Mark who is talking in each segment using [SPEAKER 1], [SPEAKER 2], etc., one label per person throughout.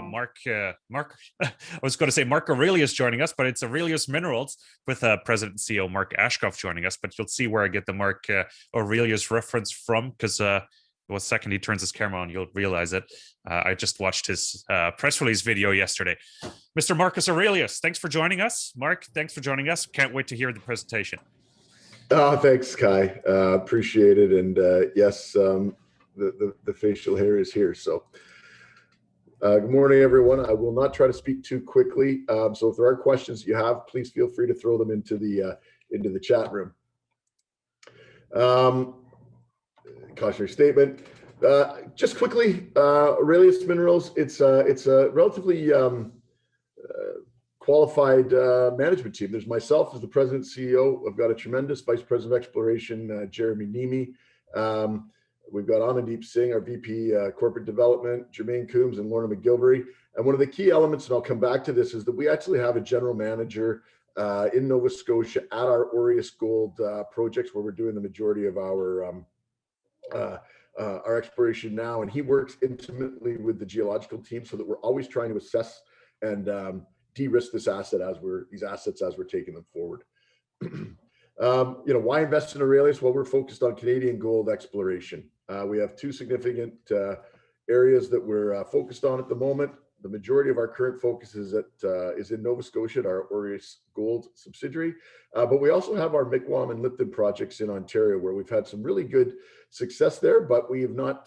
[SPEAKER 1] Mark, I was going to say Mark Aurelius joining us, but it's Aurelius Minerals with President and CEO Mark Ashcroft joining us. But you'll see where I get the Mark Aurelius reference from, because the second he turns his camera on, you'll realize it. I just watched his press release video yesterday. Mr. Marcus Aurelius, thanks for joining us. Mark, thanks for joining us. Can't wait to hear the presentation.
[SPEAKER 2] Oh, thanks, Kai. Appreciate it. And yes, the facial hair is here. So good morning, everyone. I will not try to speak too quickly. So if there are questions you have, please feel free to throw them into the chat room. Cautionary statement. Just quickly, Aurelius Minerals, it's a relatively qualified management team. There's myself as the president and CEO. I've got a tremendous vice president of exploration, Jeremy Neeme. We've got Amandeep Singh, our VP corporate development, Jermaine Coombs and Lorna McGilvery. And one of the key elements, and I'll come back to this, is that we actually have a general manager in Nova Scotia at our Aureus Gold projects, where we're doing the majority of our exploration now. And he works intimately with the geological team so that we're always trying to assess and de-risk these assets as we're taking them forward. Why invest in Aurelius? Well, we're focused on Canadian gold exploration. We have two significant areas that we're focused on at the moment. The majority of our current focus is in Nova Scotia, our Aureus Gold subsidiary. But we also have our Miquam and Lipton projects in Ontario, where we've had some really good success there, but we've not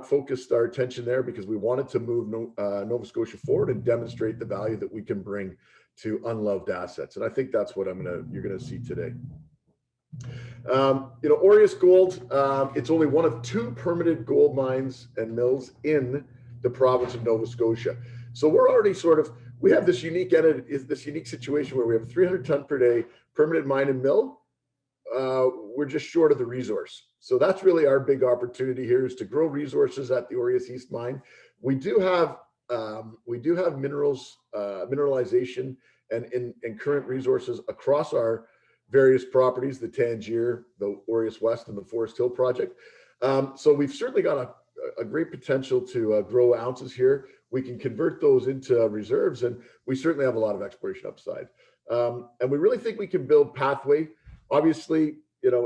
[SPEAKER 2] focused our attention there because we wanted to move Nova Scotia forward and demonstrate the value that we can bring to unloved assets. And I think that's what you're gonna see today. Aureus Gold, it's only one of two permitted gold mines and mills in the province of Nova Scotia. So we're already we have this unique situation where we have 300 ton per day permitted mine and mill. We're just short of the resource. So that's really our big opportunity here, is to grow resources at the Aureus East mine. We do have mineralization and current resources across our various properties, the Tangier, the Aureus West, and the Forest Hill project. So we've certainly got a great potential to grow ounces here. We can convert those into reserves, and we certainly have a lot of exploration upside. And we really think we can build pathway. Obviously,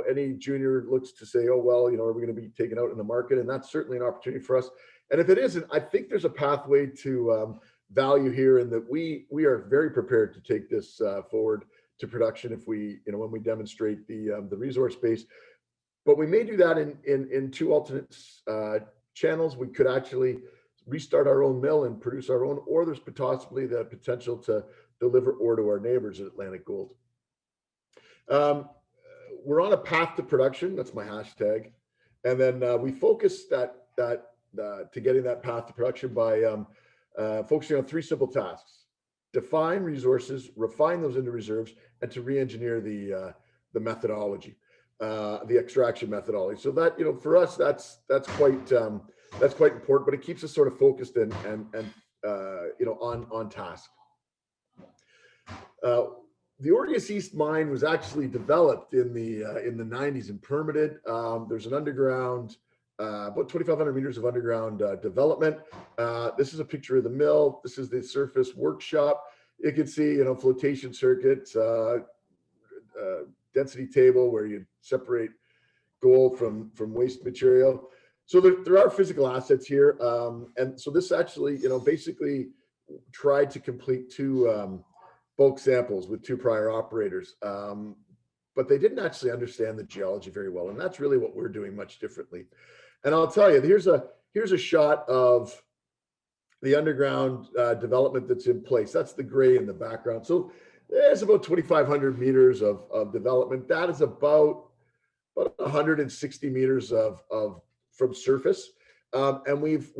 [SPEAKER 2] any junior looks to say, oh, well, are we going to be taken out in the market? And that's certainly an opportunity for us. And if it isn't, I think there's a pathway to value here, and that we are very prepared to take this forward to production if we, when we demonstrate the resource base. But we may do that in two alternate channels. We could actually restart our own mill and produce our own, or there's possibly the potential to deliver ore to our neighbors at Atlantic Gold. We're on a path to production. That's my hashtag. And then we focus to getting that path to production by focusing on three simple tasks: define resources, refine those into reserves, and to re-engineer the methodology, the extraction methodology. So that, for us, that's quite important, but it keeps us sort of focused and on task. The Aureus East mine was actually developed in the 90s and permitted. There's an underground, about 2,500 meters of underground development. This is a picture of the mill. This is the surface workshop. You can see, flotation circuits, density table where you separate gold from waste material. So there are physical assets here. And so this actually, basically tried to complete two bulk samples with two prior operators. But they didn't actually understand the geology very well. And that's really what we're doing much differently. And I'll tell you, here's a shot of the underground development that's in place. That's the gray in the background. So there's about 2,500 meters of development. That is about 160 meters from surface. And we've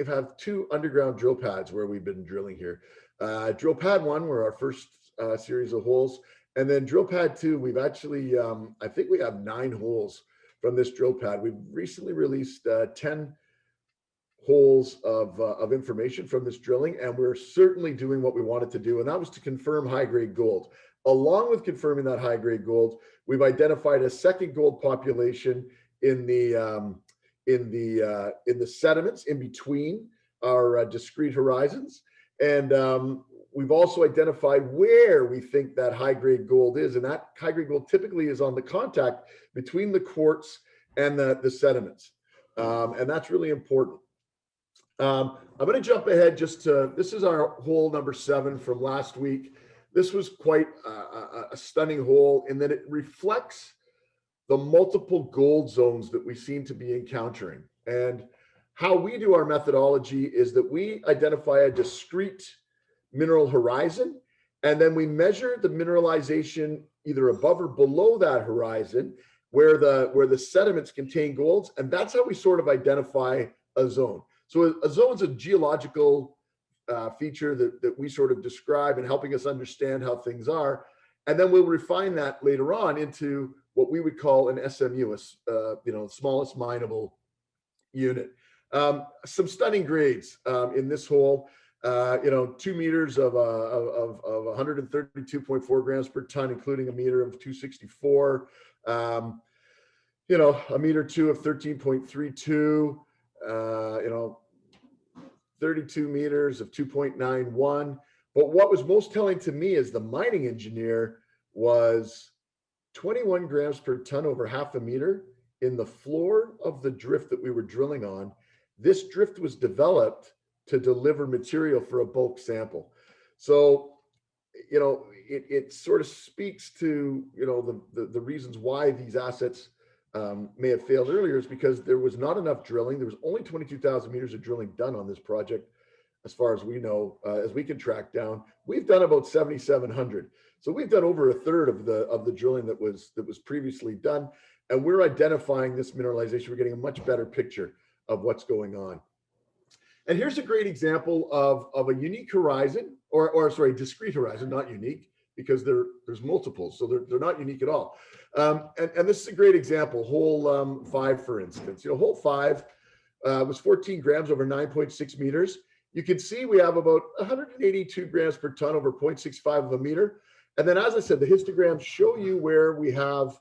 [SPEAKER 2] had two underground drill pads where we've been drilling here. Drill pad 1 were our first series of holes, and then drill pad 2, we've actually I think we have 9 holes from this drill pad. We've recently released 10 holes of information from this drilling, and we're certainly doing what we wanted to do, and that was to confirm high-grade gold. Along with confirming that high-grade gold, we've identified a second gold population in the sediments in between our discrete horizons. And we've also identified where we think that high-grade gold is. And that high-grade gold typically is on the contact between the quartz and the sediments. And that's really important. I'm going to jump ahead this is our hole number 7 from last week. This was quite a stunning hole in that it reflects the multiple gold zones that we seem to be encountering. And how we do our methodology is that we identify a discrete mineral horizon, and then we measure the mineralization either above or below that horizon where the sediments contain golds, and that's how we sort of identify a zone. So a zone is a geological feature that we sort of describe in helping us understand how things are, and then we'll refine that later on into what we would call an SMU, smallest mineable unit. Some stunning grades in this hole. 2 meters of 132.4 grams per ton, including a meter of 264. A meter 2 of 13.32. 32 meters of 2.91. But what was most telling to me as the mining engineer was 21 grams per ton over half a meter in the floor of the drift that we were drilling on. This drift was developed to deliver material for a bulk sample. So, it sort of speaks to, the reasons why these assets may have failed earlier is because there was not enough drilling. There was only 22,000 meters of drilling done on this project, as far as we know, as we can track down. We've done about 7,700. So we've done over a third of the drilling that was previously done, and we're identifying this mineralization. We're getting a much better picture of what's going on. And here's a great example of a unique horizon, or discrete horizon, not unique, because there's multiples, so they're not unique at all. And this is a great example, hole 5, for instance. Hole 5 was 14 grams over 9.6 meters. You can see we have about 182 grams per ton over 0.65 of a meter. And then, as I said, the histograms show you where we have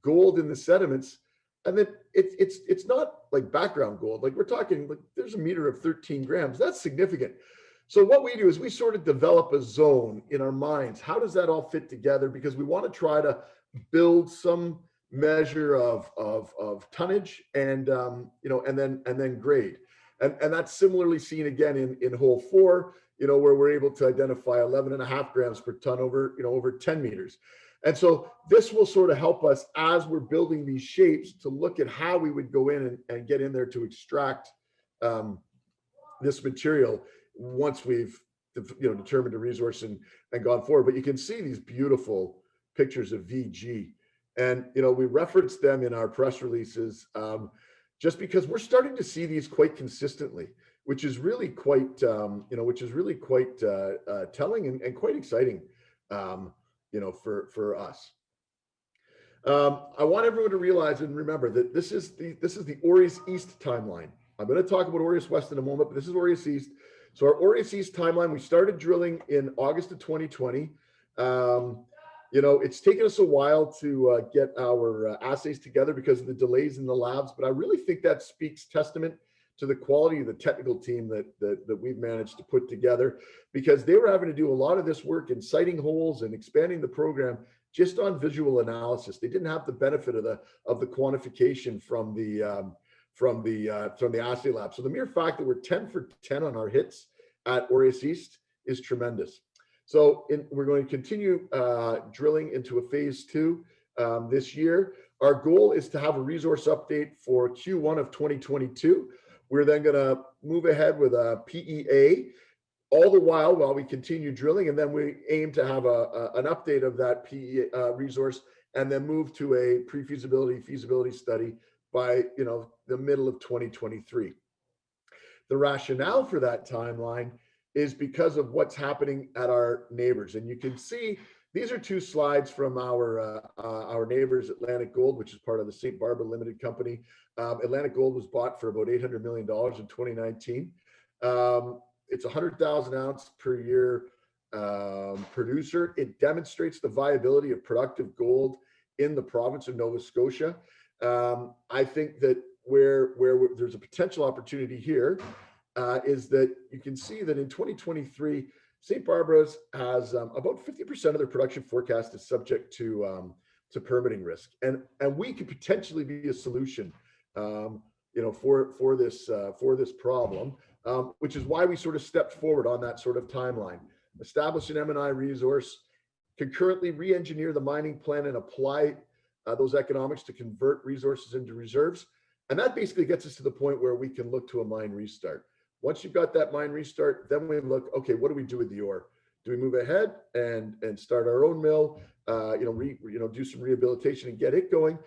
[SPEAKER 2] gold in the sediments. And then it's not like background gold. Like, we're talking, like, there's a meter of 13 grams. That's significant. So what we do is we sort of develop a zone in our minds. How does that all fit together? Because we want to try to build some measure of tonnage and and then grade. And that's similarly seen again in hole 4, where we're able to identify 11.5 grams per ton over 10 meters. And so this will sort of help us as we're building these shapes to look at how we would go in and get in there to extract this material once we've determined a resource and gone forward. But you can see these beautiful pictures of VG, and we reference them in our press releases just because we're starting to see these quite consistently, which is really quite telling and quite exciting for us. I want everyone to realize and remember that this is the Aureus East timeline. I'm going to talk about Aureus West in a moment, but this is Aureus East. So our Aureus East timeline, we started drilling in August of 2020. It's taken us a while to get our assays together because of the delays in the labs, but I really think that speaks testament to the quality of the technical team that we've managed to put together, because they were having to do a lot of this work in sighting holes and expanding the program just on visual analysis. They didn't have the benefit of the quantification from the assay lab. So the mere fact that we're 10 for 10 on our hits at Aureus East is tremendous. So we're going to continue drilling into a phase 2 this year. Our goal is to have a resource update for Q1 of 2022. We're then going to move ahead with a PEA, all the while we continue drilling, and then we aim to have an update of that PEA resource, and then move to a feasibility study by the middle of 2023. The rationale for that timeline is because of what's happening at our neighbors, and you can see these are 2 slides from our neighbors, Atlantic Gold, which is part of the St. Barbara Limited Company. Atlantic Gold was bought for about $800 million in 2019. It's 100,000 ounce per year producer. It demonstrates the viability of productive gold in the province of Nova Scotia. I think that where there's a potential opportunity here is that you can see that in 2023, St. Barbara's has about 50% of their production forecast is subject to permitting risk, and we could potentially be a solution, for this problem, which is why we sort of stepped forward on that sort of timeline, establish an M&I resource, concurrently re-engineer the mining plan and apply those economics to convert resources into reserves. And that basically gets us to the point where we can look to a mine restart. Once you've got that mine restart, then we look, okay, what do we do with the ore? Do we move ahead and start our own mill, do some rehabilitation and get it going,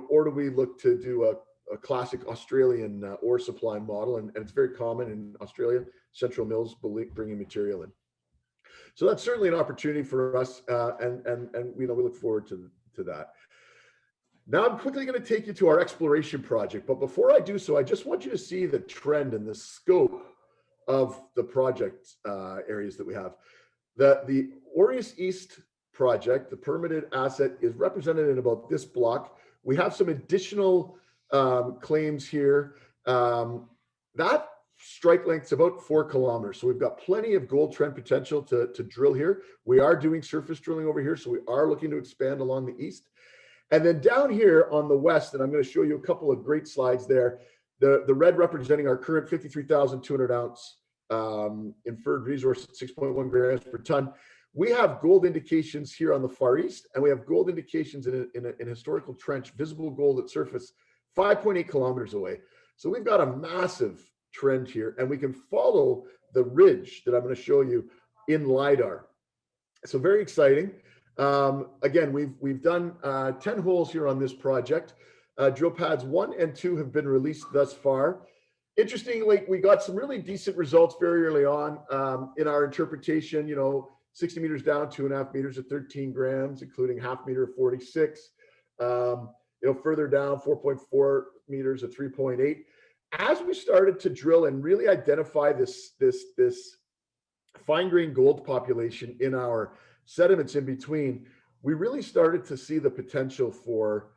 [SPEAKER 2] or do we look to do a classic Australian ore supply model? And it's very common in Australia, central mills bringing material in. So that's certainly an opportunity for us, and we look forward to that. Now I'm quickly going to take you to our exploration project, but before I do so, I just want you to see the trend and the scope of the project areas that we have. The Aureus East project, the permitted asset, is represented in about this block. We have some additional claims here. That strike length is about 4 kilometers. So we've got plenty of gold trend potential to drill here. We are doing surface drilling over here, so we are looking to expand along the east. And then down here on the west, and I'm going to show you a couple of great slides there, the red representing our current 53,200 ounce inferred resource at 6.1 grams per ton. We have gold indications here on the far east, and we have gold indications in a historical trench, visible gold at surface 5.8 kilometers away. So we've got a massive trend here, and we can follow the ridge that I'm going to show you in LiDAR. So very exciting. Again, we've done 10 holes here on this project. Drill pads 1 and 2 have been released thus far. Interestingly, we got some really decent results very early on in our interpretation. 60 meters down, 2.5 meters at 13 grams, including half meter at 46. Further down, 4.4 meters at 3.8. As we started to drill and really identify this fine-grained gold population in our sediments in between, we really started to see the potential for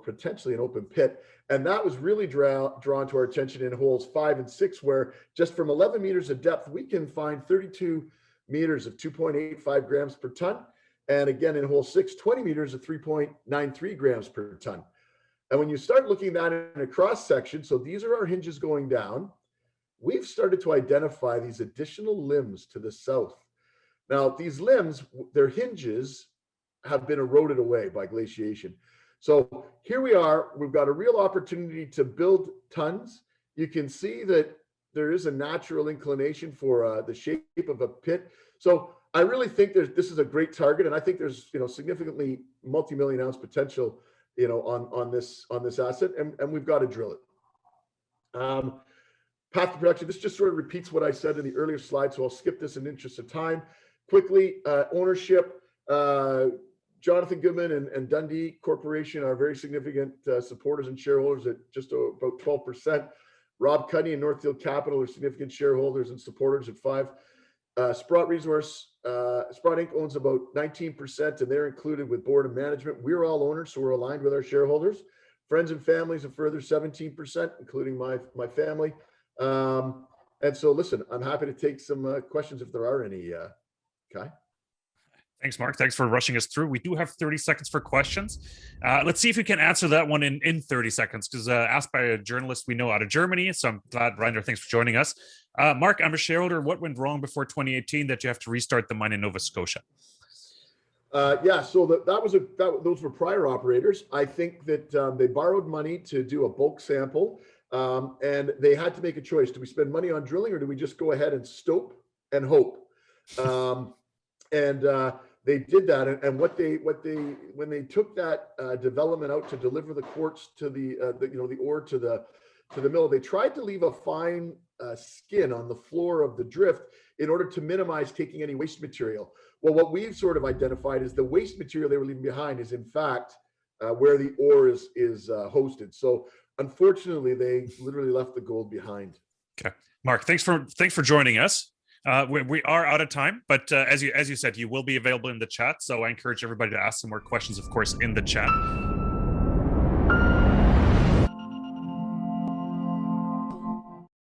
[SPEAKER 2] potentially an open pit. And that was really drawn to our attention in holes 5 and 6, where just from 11 meters of depth, we can find 32 meters of 2.85 grams per ton. And again, in hole 6, 20 meters of 3.93 grams per ton. And when you start looking at that in a cross section, so these are our hinges going down, we've started to identify these additional limbs to the south. Now, these limbs, their hinges have been eroded away by glaciation. So here we are, we've got a real opportunity to build tons. You can see that there is a natural inclination for the shape of a pit. So I really think this is a great target, and I think there's significantly multi-million ounce potential on this asset, and we've got to drill it. Path to production. This just sort of repeats what I said in the earlier slide, so I'll skip this in the interest of time. Quickly, ownership. Jonathan Goodman and Dundee Corporation are very significant supporters and shareholders at just about 12%. Rob Cuddy and Northfield Capital are significant shareholders and supporters at 5%. Sprott Inc. owns about 19%, and they're included with board and management. We're all owners, so we're aligned with our shareholders. Friends and families a further 17%, including my family. And so, listen, I'm happy to take some questions if there are any, Kai.
[SPEAKER 1] Thanks, Mark. Thanks for rushing us through. We do have 30 seconds for questions. Let's see if we can answer that one in 30 seconds, because asked by a journalist we know out of Germany. So I'm glad, Reiner, thanks for joining us. Mark, I'm a shareholder. What went wrong before 2018 that you have to restart the mine in Nova Scotia?
[SPEAKER 2] So those were prior operators. I think that they borrowed money to do a bulk sample, and they had to make a choice. Do we spend money on drilling, or do we just go ahead and stope and hope? They did that, and when they took that development out to deliver the quartz to the ore to the mill, they tried to leave a fine skin on the floor of the drift in order to minimize taking any waste material. Well, what we've sort of identified is the waste material they were leaving behind is in fact where the ore is hosted. So unfortunately, they literally left the gold behind.
[SPEAKER 1] Okay, Mark, thanks for joining us. We are out of time, but as you said, you will be available in the chat. So I encourage everybody to ask some more questions, of course, in the chat.